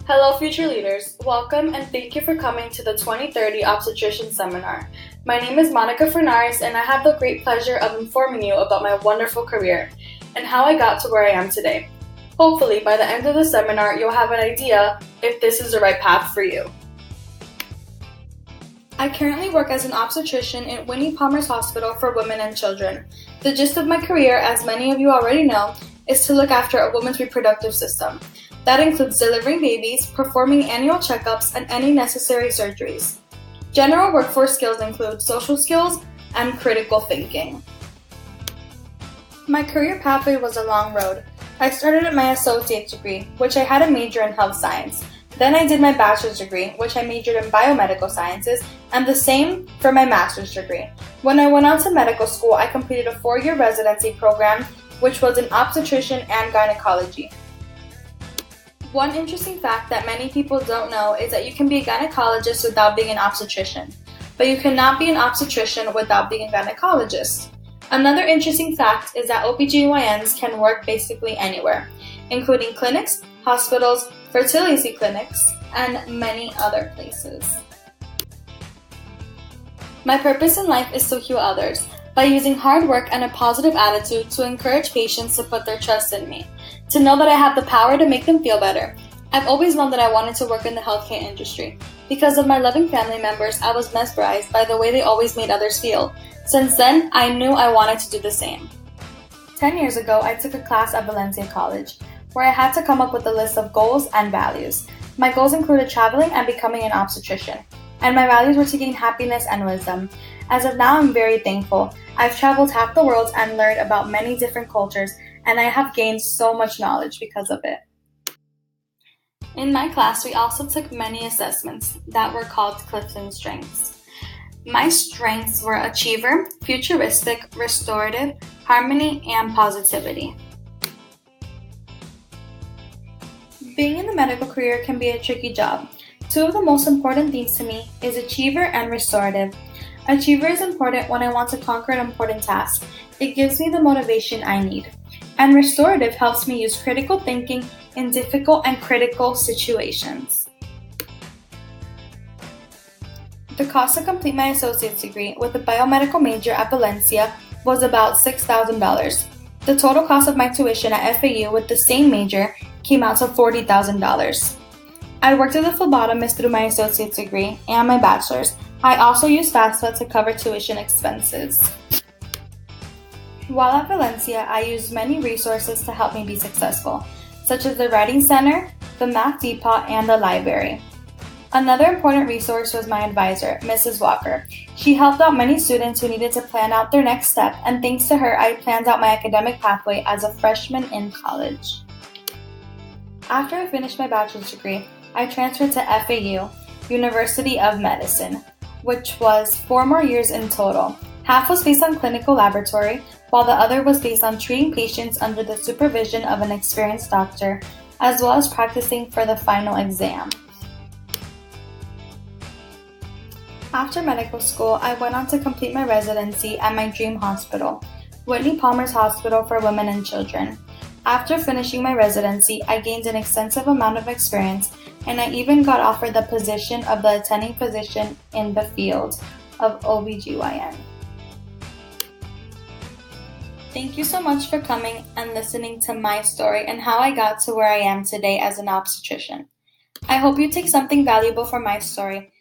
Hello, future leaders. Welcome and thank you for coming to the 2030 Obstetrician Seminar. My name is Monica Fernares, and I have the great pleasure of informing you about my wonderful career and how I got to where I am today. Hopefully, by the end of the seminar, you'll have an idea if this is the right path for you. I currently work as an obstetrician in Whitney Palmer's Hospital for Women and Children. The gist of my career, as many of you already know, is to look after a woman's reproductive system. That includes delivering babies, performing annual checkups, and any necessary surgeries. General workforce skills include social skills and critical thinking. My career pathway was a long road. I started at my associate's degree, which I had a major in health science. Then I did my bachelor's degree, which I majored in biomedical sciences, and the same for my master's degree. When I went on to medical school, I completed a 4-year residency program, which was in obstetrician and gynecology. One interesting fact that many people don't know is that you can be a gynecologist without being an obstetrician, but you cannot be an obstetrician without being a gynecologist. Another interesting fact is that OBGYNs can work basically anywhere, including clinics, hospitals, fertility clinics, and many other places. My purpose in life is to heal others by using hard work and a positive attitude to encourage patients to put their trust in me, to know that I have the power to make them feel better. I've always known that I wanted to work in the healthcare industry. Because of my loving family members, I was mesmerized by the way they always made others feel. Since then, I knew I wanted to do the same. 10 years ago, I took a class at Valencia College, where I had to come up with a list of goals and values. My goals included traveling and becoming an obstetrician, and my values were to gain happiness and wisdom. As of now, I'm very thankful. I've traveled half the world and learned about many different cultures, and I have gained so much knowledge because of it. In my class, we also took many assessments that were called Clifton Strengths. My strengths were achiever, futuristic, restorative, harmony, and positivity. Being in the medical career can be a tricky job. Two of the most important things to me is achiever and restorative. Achiever is important when I want to conquer an important task. It gives me the motivation I need. And restorative helps me use critical thinking in difficult and critical situations. The cost to complete my associate's degree with a biomedical major at Valencia was about $6,000. The total cost of my tuition at FAU with the same major came out to $40,000. I worked as a phlebotomist through my associate's degree and my bachelor's. I also used FAFSA to cover tuition expenses. While at Valencia, I used many resources to help me be successful, such as the Writing Center, the Math Depot, and the library. Another important resource was my advisor, Mrs. Walker. She helped out many students who needed to plan out their next step, and thanks to her, I planned out my academic pathway as a freshman in college. After I finished my bachelor's degree, I transferred to FAU, University of Medicine, which was 4 more years in total. Half was based on clinical laboratory, while the other was based on treating patients under the supervision of an experienced doctor, as well as practicing for the final exam. After medical school, I went on to complete my residency at my dream hospital, Whitney Palmer's Hospital for Women and Children. After finishing my residency, I gained an extensive amount of experience, and I even got offered the position of the attending physician in the field of OBGYN. Thank you so much for coming and listening to my story and how I got to where I am today as an obstetrician. I hope you take something valuable from my story